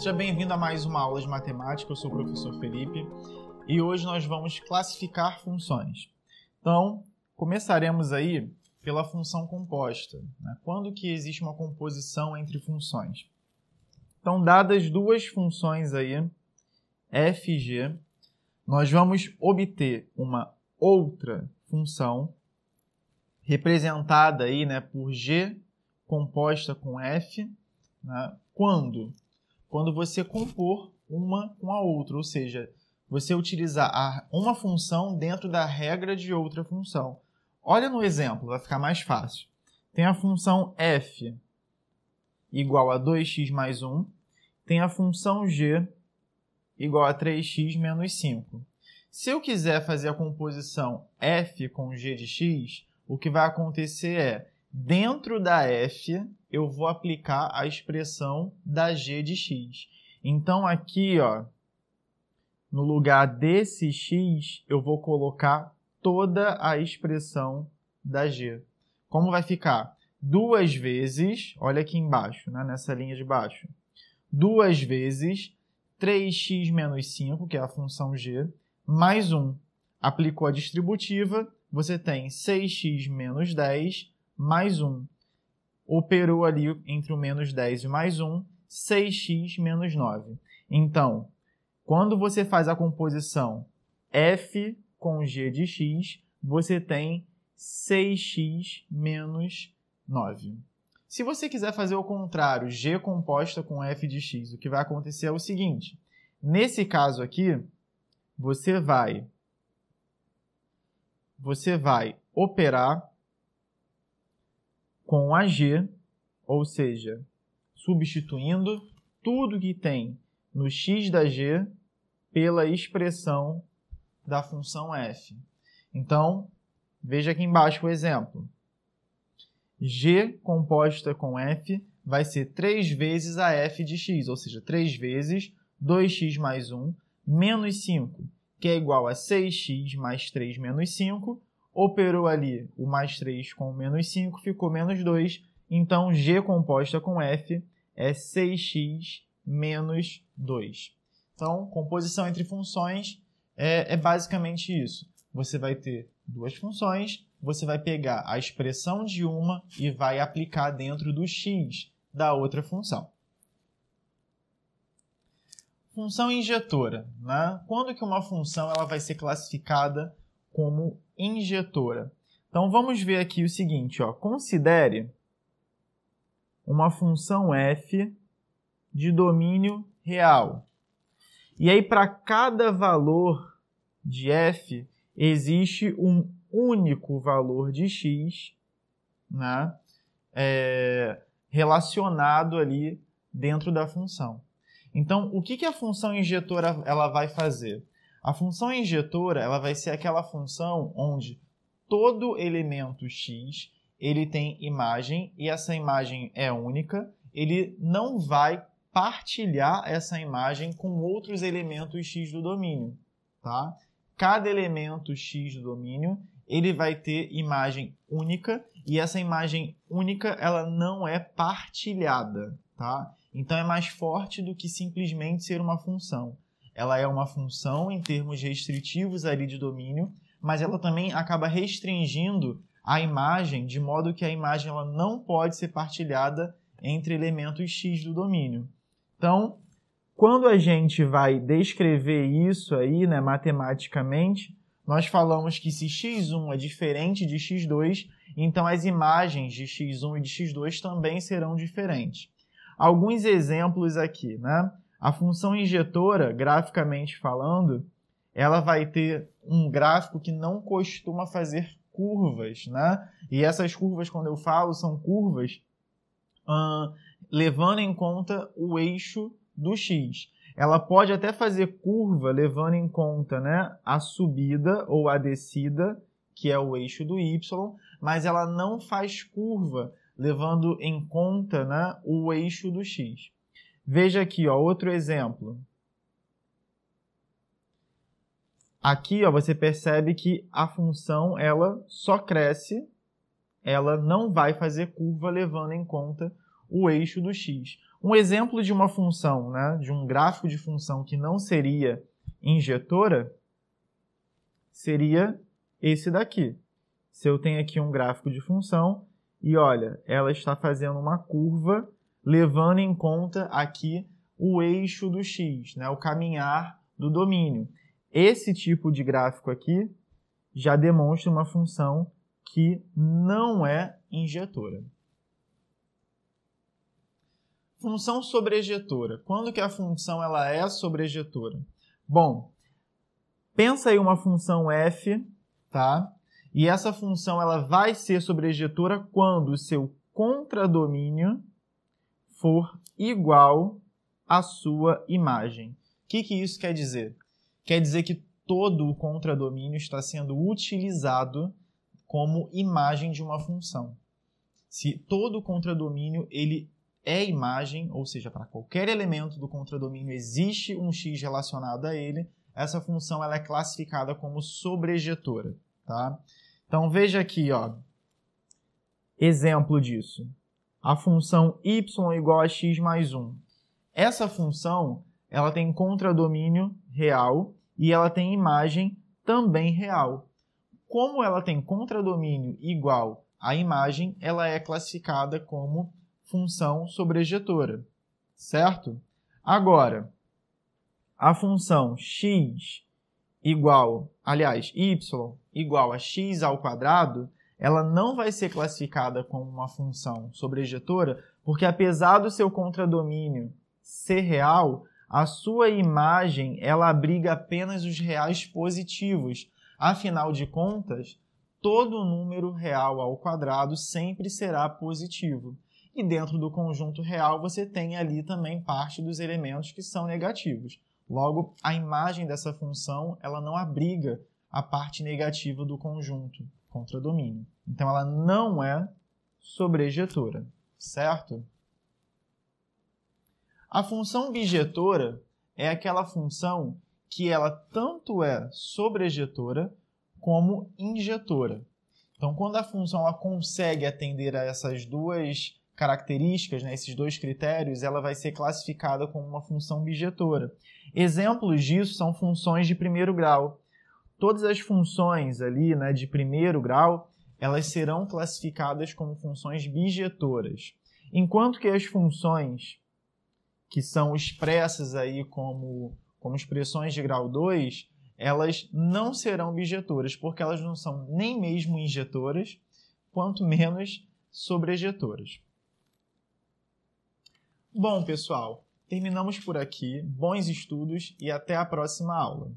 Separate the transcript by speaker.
Speaker 1: Seja bem-vindo a mais uma aula de matemática, eu sou o professor Felipe e hoje nós vamos classificar funções. Então, começaremos aí pela função composta, né? Quando que existe uma composição entre funções? Então, dadas duas funções aí, f e g, nós vamos obter uma outra função representada aí, né, por g composta com f, né? Quando você compor uma com a outra, ou seja, você utilizar uma função dentro da regra de outra função. Olha no exemplo, vai ficar mais fácil. Tem a função f igual a 2x mais 1, tem a função g igual a 3x menos 5. Se eu quiser fazer a composição f com g de x, o que vai acontecer é, dentro da f, eu vou aplicar a expressão da g de x. Então, aqui, ó, no lugar desse x, eu vou colocar toda a expressão da g. Como vai ficar? 2 vezes, olha aqui embaixo, né, nessa linha de baixo, 2 vezes 3x menos 5, que é a função g, mais 1. Aplicou a distributiva, você tem 6x menos 10 mais 1. Operou ali entre o menos 10 e mais 1, 6x menos 9. Então, quando você faz a composição f com g de x, você tem 6x menos 9. Se você quiser fazer o contrário, g composta com f de x, o que vai acontecer é o seguinte. Nesse caso aqui, você vai operar com a g, ou seja, substituindo tudo que tem no x da g pela expressão da função f. Então, veja aqui embaixo o exemplo. G composta com f vai ser 3 vezes a f de x, ou seja, 3 vezes 2x mais 1 menos 5, que é igual a 6x mais 3 menos 5. Operou ali o mais 3 com o menos 5, ficou menos 2. Então, g composta com f é 6x menos 2. Então, composição entre funções é basicamente isso. Você vai ter duas funções, você vai pegar a expressão de uma e vai aplicar dentro do x da outra função. Função injetora, né? Quando que uma função ela vai ser classificada como injetora? Então, vamos ver aqui o seguinte, ó. Considere uma função f de domínio real. E aí, para cada valor de f, existe um único valor de x, né, relacionado ali dentro da função. Então, o que a função injetora ela vai fazer? A função injetora ela vai ser aquela função onde todo elemento x ele tem imagem e essa imagem é única. Ele não vai partilhar essa imagem com outros elementos x do domínio. Tá? Cada elemento x do domínio ele vai ter imagem única e essa imagem única ela não é partilhada. Tá? Então, é mais forte do que simplesmente ser uma função. Ela é uma função em termos restritivos ali de domínio, mas ela também acaba restringindo a imagem, de modo que a imagem ela não pode ser partilhada entre elementos x do domínio. Então, quando a gente vai descrever isso aí, né, matematicamente, nós falamos que se x1 é diferente de x2, então as imagens de x1 e de x2 também serão diferentes. Alguns exemplos aqui, né? A função injetora, graficamente falando, ela vai ter um gráfico que não costuma fazer curvas, né? E essas curvas, quando eu falo, são curvas levando em conta o eixo do x. Ela pode até fazer curva levando em conta, né, a subida ou a descida, que é o eixo do y, mas ela não faz curva levando em conta, né, o eixo do x. Veja aqui, ó, outro exemplo. Aqui, ó, você percebe que a função ela só cresce, ela não vai fazer curva levando em conta o eixo do x. Um exemplo de uma função, né, de um gráfico de função que não seria injetora, seria esse daqui. Se eu tenho aqui um gráfico de função e, olha, ela está fazendo uma curva levando em conta aqui o eixo do x, né, o caminhar do domínio. Esse tipo de gráfico aqui já demonstra uma função que não é injetora. Função sobrejetora. Quando que a função ela é sobrejetora? Bom, pensa aí uma função f, tá? E essa função ela vai ser sobrejetora quando o seu contradomínio for igual à sua imagem. O que isso quer dizer? Quer dizer que todo o contradomínio está sendo utilizado como imagem de uma função. Se todo o contradomínio ele é imagem, ou seja, para qualquer elemento do contradomínio existe um x relacionado a ele, essa função ela é classificada como sobrejetora, tá? Então veja aqui, ó, exemplo disso. A função y igual a x mais 1. Essa função ela tem contradomínio real e ela tem imagem também real. Como ela tem contradomínio igual à imagem, ela é classificada como função sobrejetora, certo? Agora, a função x igual, aliás, y igual a x ao quadrado, ela não vai ser classificada como uma função sobrejetora, porque apesar do seu contradomínio ser real, a sua imagem ela abriga apenas os reais positivos. Afinal de contas, todo número real ao quadrado sempre será positivo. E dentro do conjunto real você tem ali também parte dos elementos que são negativos. Logo, a imagem dessa função ela não abriga a parte negativa do conjunto, contradomínio. Então, ela não é sobrejetora, certo? A função bijetora é aquela função que ela tanto é sobrejetora como injetora. Então, quando a função ela consegue atender a essas duas características, né, esses dois critérios, ela vai ser classificada como uma função bijetora. Exemplos disso são funções de primeiro grau. Todas as funções ali, né, de primeiro grau, elas serão classificadas como funções bijetoras. Enquanto que as funções que são expressas aí como expressões de grau 2, elas não serão bijetoras, porque elas não são nem mesmo injetoras, quanto menos sobrejetoras. Bom, pessoal, terminamos por aqui. Bons estudos e até a próxima aula.